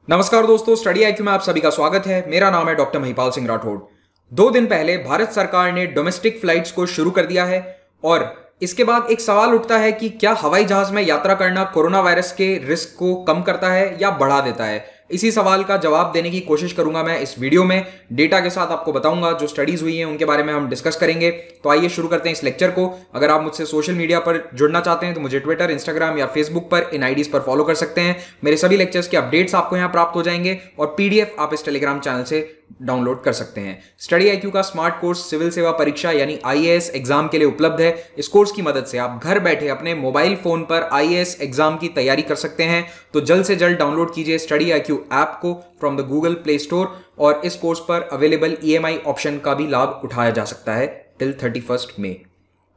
नमस्कार दोस्तों, study IQ में आप सभी का स्वागत है। मेरा नाम है डॉक्टर महिपाल सिंह राठौड़। 2 दिन पहले भारत सरकार ने डोमेस्टिक फ्लाइट्स को शुरू कर दिया है और इसके बाद एक सवाल उठता है कि क्या हवाई जहाज में यात्रा करना कोरोना वायरस के रिस्क को कम करता है या बढ़ा देता है। इसी सवाल का जवाब देने की कोशिश करूंगा मैं इस वीडियो में। डेटा के साथ आपको बताऊंगा, जो स्टडीज हुई हैं उनके बारे में हम डिस्कस करेंगे। तो आइए शुरू करते हैं इस लेक्चर को। अगर आप मुझसे सोशल मीडिया पर जुड़ना चाहते हैं तो मुझे ट्विटर, इंस्टाग्राम या फेसबुक पर इन आईडीज पर फॉलो कर सकते हैं। मेरे सभी लेक्चर्स के अपडेट्स आपको यहां प्राप्त हो जाएंगे और पीडीएफ आप इस टेलीग्राम चैनल से डाउनलोड कर सकते हैं। स्टडी आईक्यू का स्मार्ट कोर्स सिविल सेवा परीक्षा यानी आईएएस एग्जाम के लिए उपलब्ध है। इस कोर्स की मदद से आप घर बैठे अपने मोबाइल फोन पर आईएएस एग्जाम की तैयारी कर सकते हैं। तो जल्द से जल्द डाउनलोड कीजिए स्टडी आईक्यू ऐप को from the Google play store और इस कोर्स पर अवेलेबल ईएमआई ऑप्शन का भी लाभ उठाया जा सकता है टिल 31 मई।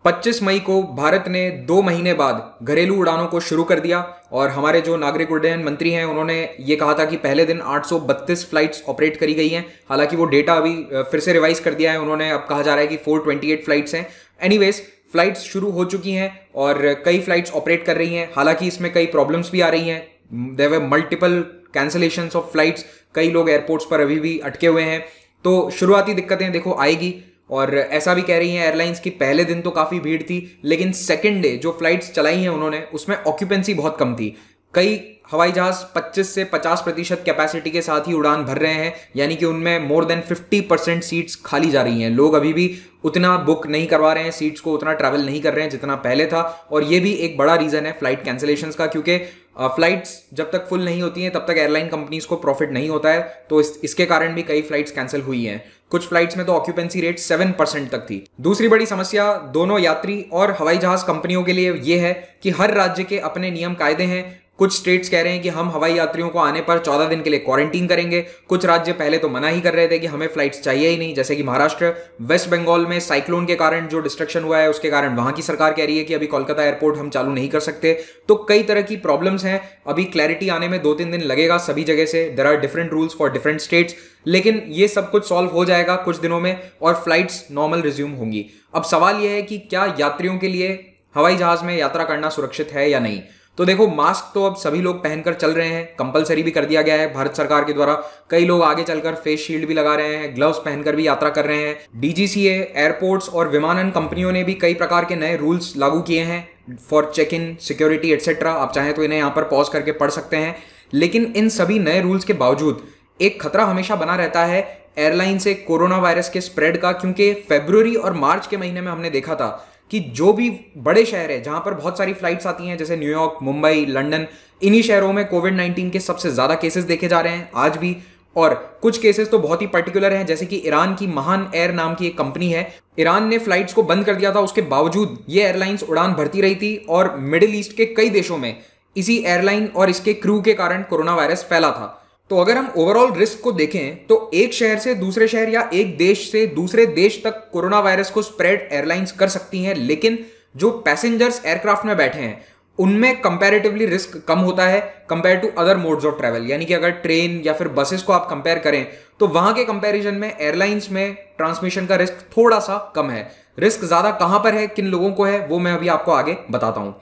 25 मई को भारत ने 2 महीने बाद घरेलू उड़ानों को शुरू कर दिया और हमारे जो नागरिक उड्डयन मंत्री हैं उन्होंने ये कहा था कि पहले दिन 832 फ्लाइट्स ऑपरेट करी गई हैं। हालांकि वो डेटा अभी फिर से रिवाइज कर दिया है उन्होंने। अब कहा जा रहा है कि 428 फ्लाइट्स हैं। एनीवेज, फ्लाइट्स शुरू हो चुकी हैं और कई फ्लाइट्स ऑपरेट कर रही हैं। हालांकि इसमें कई प्रॉब्लम्स भी आ रही हैं। There were multiple cancellations of flights. कई लोग एयरपोर्ट्स पर अभी भी अटके हुए हैं। तो शुरुआती दिक्कतें देखो आएगी और ऐसा भी कह रही हैं एयरलाइंस की पहले दिन तो काफ़ी भीड़ थी, लेकिन सेकेंड डे जो फ्लाइट्स चलाई हैं उन्होंने उसमें ऑक्यूपेंसी बहुत कम थी। कई हवाई जहाज 25 से 50% कैपेसिटी के साथ ही उड़ान भर रहे हैं, यानी कि उनमें मोर देन 50% सीट्स खाली जा रही हैं। लोग अभी भी उतना बुक नहीं करवा रहे हैं सीट्स को, उतना ट्रैवल नहीं कर रहे हैं जितना पहले था। और ये भी एक बड़ा रीज़न है फ्लाइट कैंसिलेशंस का, क्योंकि फ्लाइट्स जब तक फुल नहीं होती हैं तब तक एयरलाइन कंपनीज को प्रॉफिट नहीं होता है। तो इसके कारण भी कई फ्लाइट्स कैंसिल हुई हैं। कुछ फ्लाइट्स में तो ऑक्यूपेंसी रेट 7% तक थी। दूसरी बड़ी समस्या दोनों यात्री और हवाई जहाज कंपनियों के लिए यह है कि हर राज्य के अपने नियम कायदे हैं। कुछ स्टेट्स कह रहे हैं कि हम हवाई यात्रियों को आने पर 14 दिन के लिए क्वारंटीन करेंगे। कुछ राज्य पहले तो मना ही कर रहे थे कि हमें फ्लाइट्स चाहिए ही नहीं, जैसे कि महाराष्ट्र। वेस्ट बंगाल में साइक्लोन के कारण जो डिस्ट्रक्शन हुआ है उसके कारण वहां की सरकार कह रही है कि अभी कोलकाता एयरपोर्ट हम चालू नहीं कर सकते। तो कई तरह की प्रॉब्लम्स हैं। अभी क्लैरिटी आने में 2-3 दिन लगेगा सभी जगह से। There are different rules for different states, लेकिन ये सब कुछ सॉल्व हो जाएगा कुछ दिनों में और फ्लाइट्स नॉर्मल रिज्यूम होंगी। अब सवाल यह है कि क्या यात्रियों के लिए हवाई जहाज में यात्रा करना सुरक्षित है या नहीं। तो देखो, मास्क तो अब सभी लोग पहनकर चल रहे हैं, कंपलसरी भी कर दिया गया है भारत सरकार के द्वारा। कई लोग आगे चलकर फेस शील्ड भी लगा रहे हैं, ग्लव्स पहनकर भी यात्रा कर रहे हैं। डीजीसीए, एयरपोर्ट्स और विमानन कंपनियों ने भी कई प्रकार के नए रूल्स लागू किए हैं for check in, security etcetera. आप चाहें तो इन्हें यहाँ पर पॉज करके पढ़ सकते हैं। लेकिन इन सभी नए रूल्स के बावजूद एक खतरा हमेशा बना रहता है एयरलाइन से कोरोना वायरस के स्प्रेड का, क्योंकि फरवरी और मार्च के महीने में हमने देखा था कि जो भी बड़े शहर है जहां पर बहुत सारी फ्लाइट्स आती हैं, जैसे न्यूयॉर्क, मुंबई, लंदन, इन्हीं शहरों में कोविड-19 के सबसे ज्यादा केसेस देखे जा रहे हैं आज भी। और कुछ केसेस तो बहुत ही पर्टिकुलर हैं, जैसे कि ईरान की महान एयर नाम की एक कंपनी है। ईरान ने फ्लाइट्स को बंद कर दिया था, उसके बावजूद ये एयरलाइंस उड़ान भरती रही थी और मिडिल ईस्ट के कई देशों में इसी एयरलाइन और इसके क्रू के कारण कोरोना वायरस फैला था। तो अगर हम ओवरऑल रिस्क को देखें तो एक शहर से दूसरे शहर या एक देश से दूसरे देश तक कोरोना वायरस को स्प्रेड एयरलाइंस कर सकती हैं, लेकिन जो पैसेंजर्स एयरक्राफ्ट में बैठे हैं उनमें कंपैरेटिवली रिस्क कम होता है compare to other modes of travel. यानी कि अगर ट्रेन या फिर बसेस को आप कंपेयर करें तो वहां के कंपैरिजन में एयरलाइंस में ट्रांसमिशन का रिस्क थोड़ा सा कम है। रिस्क ज्यादा कहां पर है, किन लोगों को है, वो मैं अभी आपको आगे बताता हूं।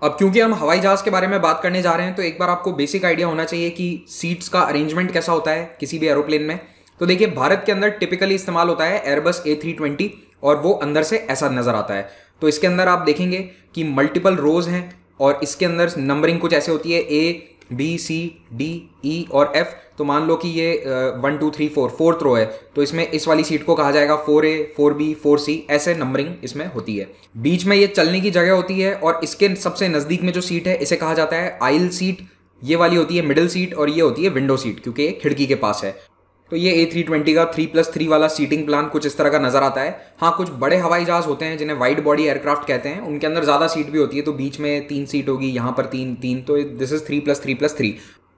अब क्योंकि हम हवाई जहाज के बारे में बात करने जा रहे हैं तो एक बार आपको बेसिक आइडिया होना चाहिए कि सीट्स का अरेंजमेंट कैसा होता है किसी भी एरोप्लेन में। तो देखिए, भारत के अंदर टिपिकली इस्तेमाल होता है एयरबस A320 और वो अंदर से ऐसा नजर आता है। तो इसके अंदर आप देखेंगे कि मल्टीपल रोज हैं और इसके अंदर नंबरिंग कुछ ऐसे होती है A, B, C, D, E और F। तो मान लो कि ये 1 2 3 4 फोर्थ रो है, तो इसमें इस वाली सीट को कहा जाएगा 4A, 4B, 4C, ऐसे नंबरिंग इसमें होती है। बीच में ये चलने की जगह होती है और इसके सबसे नजदीक में जो सीट है इसे कहा जाता है आइल सीट। ये वाली होती है मिडिल सीट और ये होती है विंडो सीट, क्योंकि ये खिड़की के पास है। तो ये A320 का 3+3 वाला सीटिंग प्लान कुछ इस तरह का नजर आता है। हाँ, कुछ बड़े हवाई जहाज होते हैं जिन्हें वाइड बॉडी एयरक्राफ्ट कहते हैं, उनके अंदर ज्यादा सीट भी होती है। तो बीच में 3 सीट होगी, यहाँ पर 3, तो दिस इज 3+3+3।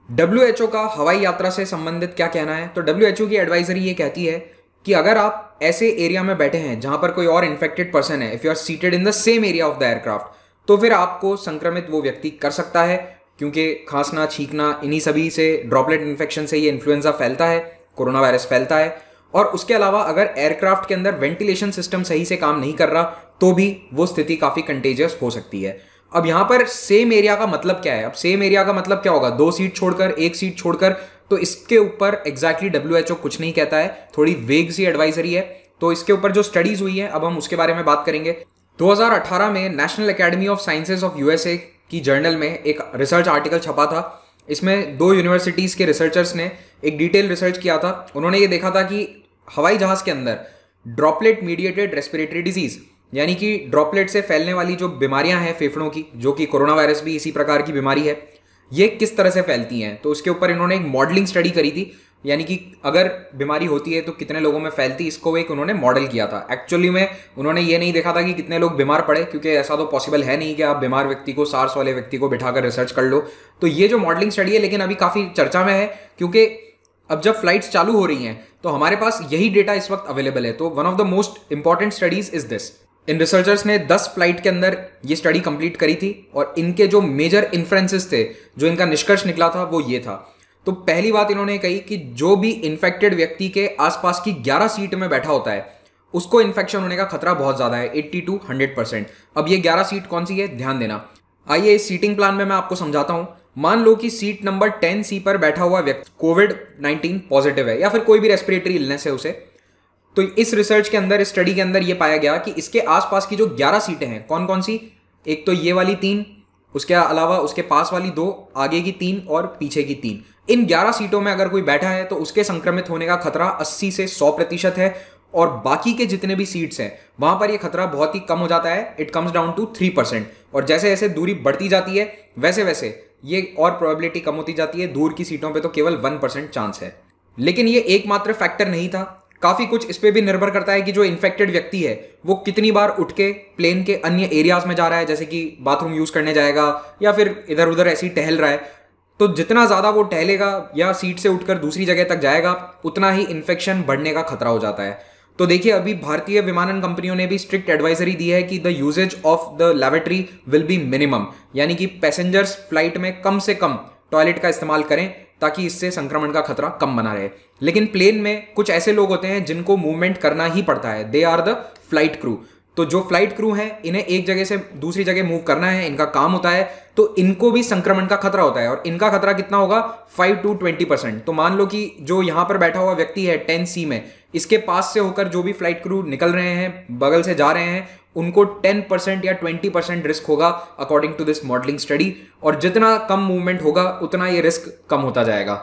WHO का हवाई यात्रा से संबंधित क्या कहना है? तो WHO की एडवाइजरी ये कहती है कि अगर आप ऐसे एरिया में बैठे हैं जहां पर कोई और इन्फेक्टेड पर्सन है, if you are seated in the same area of the aircraft, तो फिर आपको संक्रमित वो व्यक्ति कर सकता है, क्योंकि खांसना, छींकना, इन्हीं सभी से, ड्रॉपलेट इन्फेक्शन से ये इन्फ्लुएंजा फैलता है, कोरोना वायरस फैलता है। और उसके अलावा अगर एयरक्राफ्ट के अंदर वेंटिलेशन सिस्टम सही से काम नहीं कर रहा तो भी वो स्थिति काफी कंटेजियस हो सकती है। अब यहां पर सेम एरिया का मतलब क्या है? अब सेम एरिया का मतलब क्या होगा? 2 सीट छोड़कर, 1 सीट छोड़कर तो इसके ऊपर एग्जैक्टली WHO कुछ नहीं कहता है, थोड़ी वेग सी एडवाइजरी है। तो इसके ऊपर जो स्टडीज हुई है अब हम उसके बारे में बात करेंगे। 2018 में national academy of sciences of USA की जर्नल में एक रिसर्च आर्टिकल छपा था। इसमें 2 यूनिवर्सिटीज़ के रिसर्चर्स ने एक डिटेल रिसर्च किया था। उन्होंने ये देखा था कि हवाई जहाज़ के अंदर ड्रॉपलेट मीडिएटेड रेस्पिरेटरी डिजीज़, यानी कि ड्रॉपलेट से फैलने वाली जो बीमारियां हैं फेफड़ों की, जो कि कोरोना वायरस भी इसी प्रकार की बीमारी है, ये किस तरह से फैलती हैं। तो उसके ऊपर इन्होंने एक मॉडलिंग स्टडी करी थी, यानी कि अगर बीमारी होती है तो कितने लोगों में फैलती, इसको एक उन्होंने मॉडल किया था। एक्चुअली में उन्होंने ये नहीं देखा था कि कितने लोग बीमार पड़े, क्योंकि ऐसा तो पॉसिबल है नहीं कि आप बीमार व्यक्ति को, सार्स वाले व्यक्ति को बिठाकर रिसर्च कर लो। तो ये जो मॉडलिंग स्टडी है लेकिन अभी काफ़ी चर्चा में है, क्योंकि अब जब फ्लाइट्स चालू हो रही हैं तो हमारे पास यही डेटा इस वक्त अवेलेबल है। तो one of the most important studies is this. In researchers ने 10 फ्लाइट के अंदर ये स्टडी कंप्लीट करी थी और इनके जो मेजर इन्फ्रेंसेस थे, जो इनका निष्कर्ष निकला था, वो ये था। तो पहली बात इन्होंने कही कि जो भी इन्फेक्टेड व्यक्ति के आसपास की 11 सीट में बैठा होता है उसको इन्फेक्शन होने का खतरा बहुत ज्यादा है, 80 to 100%। अब ये 11 सीट कौन सी है, ध्यान देना। आइए इस सीटिंग प्लान में मैं आपको समझाता हूं। मान लो कि सीट नंबर 10C पर बैठा हुआ व्यक्ति कोविड-19 पॉजिटिव है या फिर कोई भी रेस्पिरेटरी इलनेस है उसे। तो इस रिसर्च के अंदर, इस स्टडी के अंदर यह पाया गया कि इसके आसपास की जो 11 सीटें हैं, कौन कौन सी, एक तो ये वाली 3, उसके अलावा उसके पास वाली 2, आगे की 3 और पीछे की 3, इन 11 सीटों में अगर कोई बैठा है तो उसके संक्रमित होने का खतरा 80 से 100% है। और बाकी के जितने भी सीट्स हैं वहां पर यह खतरा बहुत ही कम हो जाता है, इट कम्स डाउन टू 3%। और जैसे जैसे दूरी बढ़ती जाती है वैसे वैसे ये और प्रोबेबिलिटी कम होती जाती है। दूर की सीटों पे तो केवल 1% चांस है। लेकिन ये एकमात्र फैक्टर नहीं था, काफी कुछ इस पे भी निर्भर करता है कि जो इन्फेक्टेड व्यक्ति है वो कितनी बार उठ के प्लेन के अन्य एरियाज में जा रहा है, जैसे कि बाथरूम यूज करने जाएगा या फिर इधर उधर ऐसे ही टहल रहा है। तो जितना ज्यादा वो टहलेगा या सीट से उठकर दूसरी जगह तक जाएगा, उतना ही इन्फेक्शन बढ़ने का खतरा हो जाता है। तो देखिए, अभी भारतीय विमानन कंपनियों ने भी स्ट्रिक्ट एडवाइजरी दी है कि the usages of the laboratory will be minimum, यानी कि पैसेंजर्स फ्लाइट में कम से कम टॉयलेट का इस्तेमाल करें ताकि इससे संक्रमण का खतरा कम बना रहे। लेकिन प्लेन में कुछ ऐसे लोग होते हैं जिनको मूवमेंट करना ही पड़ता है, they are the flight crew. तो जो फ्लाइट क्रू हैं, इन्हें एक जगह से दूसरी जगह मूव करना है, इनका काम होता है, तो इनको भी संक्रमण का खतरा होता है। और इनका खतरा कितना होगा, 5 to 20%। तो मान लो कि जो यहां पर बैठा हुआ व्यक्ति है 10C में, इसके पास से होकर जो भी फ्लाइट क्रू निकल रहे हैं, बगल से जा रहे हैं, उनको 10% या 20% रिस्क होगा according to this modelling study. और जितना कम मूवमेंट होगा उतना ये रिस्क कम होता जाएगा।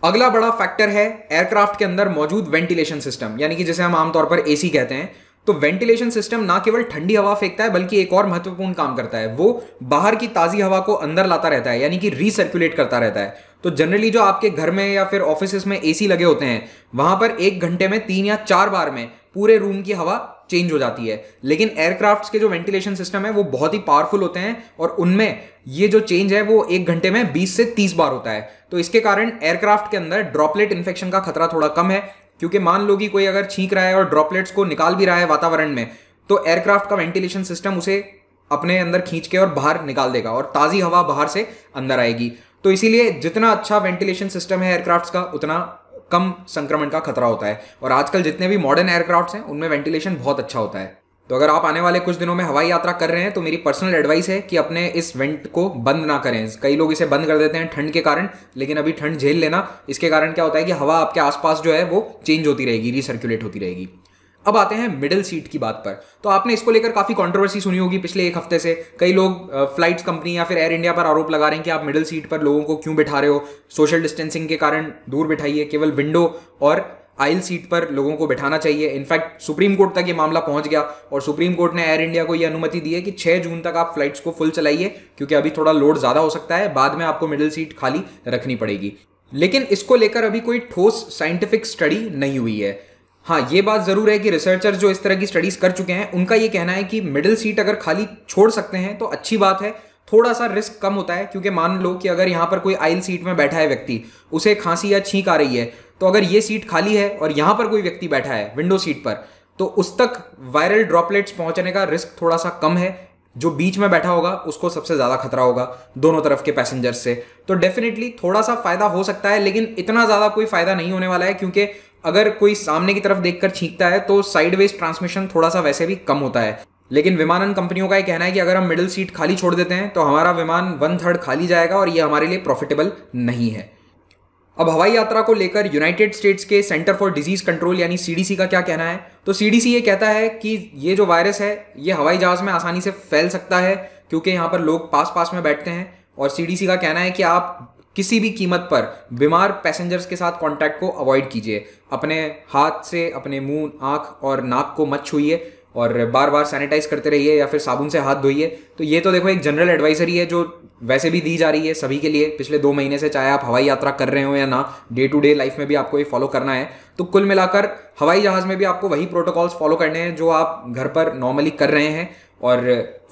अगला बड़ा फैक्टर है एयरक्राफ्ट के अंदर मौजूद वेंटिलेशन सिस्टम, यानी कि जिसे हम आमतौर पर AC कहते हैं। तो वेंटिलेशन सिस्टम ना केवल ठंडी हवा फेंकता है बल्कि एक और महत्वपूर्ण काम करता है, वो बाहर की ताजी हवा को अंदर लाता रहता है, यानी कि रीसर्कुलेट करता रहता है। तो जनरली जो आपके घर में या फिर ऑफिस में AC लगे होते हैं, वहां पर 1 घंटे में 3 या 4 बार में पूरे रूम की हवा चेंज हो जाती है। लेकिन एयरक्राफ्ट्स के जो वेंटिलेशन सिस्टम है वो बहुत ही पावरफुल होते हैं और उनमें ये जो चेंज है वो 1 घंटे में 20 से 30 बार होता है। तो इसके कारण एयरक्राफ्ट के अंदर ड्रॉपलेट इन्फेक्शन का खतरा थोड़ा कम है, क्योंकि मान लो कि कोई अगर छींक रहा है और ड्रॉपलेट्स को निकाल भी रहा है वातावरण में, तो एयरक्राफ्ट का वेंटिलेशन सिस्टम उसे अपने अंदर खींच के और बाहर निकाल देगा और ताजी हवा बाहर से अंदर आएगी। तो इसीलिए जितना अच्छा वेंटिलेशन सिस्टम है एयरक्राफ्ट्स का, उतना कम संक्रमण का खतरा होता है। और आजकल जितने भी मॉडर्न एयरक्राफ्ट्स हैं उनमें वेंटिलेशन बहुत अच्छा होता है। तो अगर आप आने वाले कुछ दिनों में हवाई यात्रा कर रहे हैं तो मेरी पर्सनल एडवाइस है कि अपने इस वेंट को बंद ना करें। कई लोग इसे बंद कर देते हैं ठंड के कारण, लेकिन अभी ठंड झेल लेना। इसके कारण क्या होता है कि हवा आपके आसपास जो है वो चेंज होती रहेगी, रीसर्कुलेट होती रहेगी। अब आते हैं मिडिल सीट की बात पर। तो आपने इसको लेकर काफी कंट्रोवर्सी सुनी होगी पिछले 1 हफ्ते से। कई लोग फ्लाइट्स कंपनी या फिर एयर इंडिया पर आरोप लगा रहे हैं कि आप मिडिल सीट पर लोगों को क्यों बिठा रहे हो, सोशल डिस्टेंसिंग के कारण दूर बिठाइए, केवल विंडो और आइल सीट पर लोगों को बिठाना चाहिए। इनफैक्ट सुप्रीम कोर्ट तक ये मामला पहुंच गया और सुप्रीम कोर्ट ने एयर इंडिया को ये अनुमति दी है कि 6 जून तक आप फ्लाइट्स को फुल चलाइए, क्योंकि अभी थोड़ा लोड ज्यादा हो सकता है, बाद में आपको मिडिल सीट खाली रखनी पड़ेगी। लेकिन इसको लेकर अभी कोई ठोस साइंटिफिक स्टडी नहीं हुई है। हाँ, ये बात जरूर है कि रिसर्चर जो इस तरह की स्टडीज कर चुके हैं उनका ये कहना है कि मिडिल सीट अगर खाली छोड़ सकते हैं तो अच्छी बात है, थोड़ा सा रिस्क कम होता है। क्योंकि मान लो कि अगर यहाँ पर कोई आइल सीट में बैठा है व्यक्ति, उसे खांसी या छींक आ रही है, तो अगर ये सीट खाली है और यहाँ पर कोई व्यक्ति बैठा है विंडो सीट पर, तो उस तक वायरल ड्रॉपलेट्स पहुंचने का रिस्क थोड़ा सा कम है। जो बीच में बैठा होगा उसको सबसे ज्यादा खतरा होगा दोनों तरफ के पैसेंजर्स से। तो डेफिनेटली थोड़ा सा फायदा हो सकता है, लेकिन इतना ज्यादा कोई फायदा नहीं होने वाला है, क्योंकि अगर कोई सामने की तरफ देखकर छींकता है तो साइडवेज ट्रांसमिशन थोड़ा सा वैसे भी कम होता है। लेकिन विमानन कंपनियों का यह कहना है कि अगर हम मिडिल सीट खाली छोड़ देते हैं तो हमारा विमान 1/3 खाली जाएगा और यह हमारे लिए प्रॉफिटेबल नहीं है। अब हवाई यात्रा को लेकर यूनाइटेड स्टेट्स के सेंटर फॉर डिजीज कंट्रोल यानी सीडीसी का क्या कहना है? तो सीडीसी ये कहता है कि ये जो वायरस है ये हवाई जहाज में आसानी से फैल सकता है क्योंकि यहाँ पर लोग पास पास में बैठते हैं। और सीडीसी का कहना है कि आप किसी भी कीमत पर बीमार पैसेंजर्स के साथ कांटेक्ट को अवॉइड कीजिए। अपने हाथ से अपने मुंह, आंख और नाक को मत छूइए और बार बार सैनिटाइज करते रहिए या फिर साबुन से हाथ धोइए। तो ये तो देखो एक जनरल एडवाइजरी है जो वैसे भी दी जा रही है सभी के लिए पिछले 2 महीने से, चाहे आप हवाई यात्रा कर रहे हो या ना, डे टू डे लाइफ में भी आपको ये फॉलो करना है। तो कुल मिलाकर हवाई जहाज में भी आपको वही प्रोटोकॉल्स फॉलो करने हैं जो आप घर पर नॉर्मली कर रहे हैं। और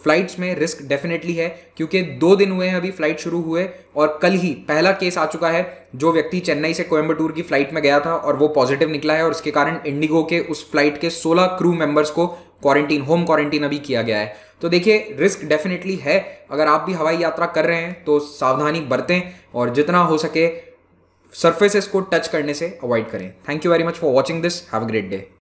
फ्लाइट्स में रिस्क डेफिनेटली है क्योंकि 2 दिन हुए हैं अभी फ्लाइट शुरू हुए और कल ही पहला केस आ चुका है। जो व्यक्ति चेन्नई से कोयम्बटूर की फ्लाइट में गया था और वो पॉजिटिव निकला है और उसके कारण इंडिगो के उस फ्लाइट के 16 क्रू मेंबर्स को क्वारंटीन, होम क्वारंटीन अभी किया गया है। तो देखिए रिस्क डेफिनेटली है। अगर आप भी हवाई यात्रा कर रहे हैं तो सावधानी बरतें और जितना हो सके सरफेसेस को टच करने से अवॉइड करें। Thank you very much for watching this. Have a great day.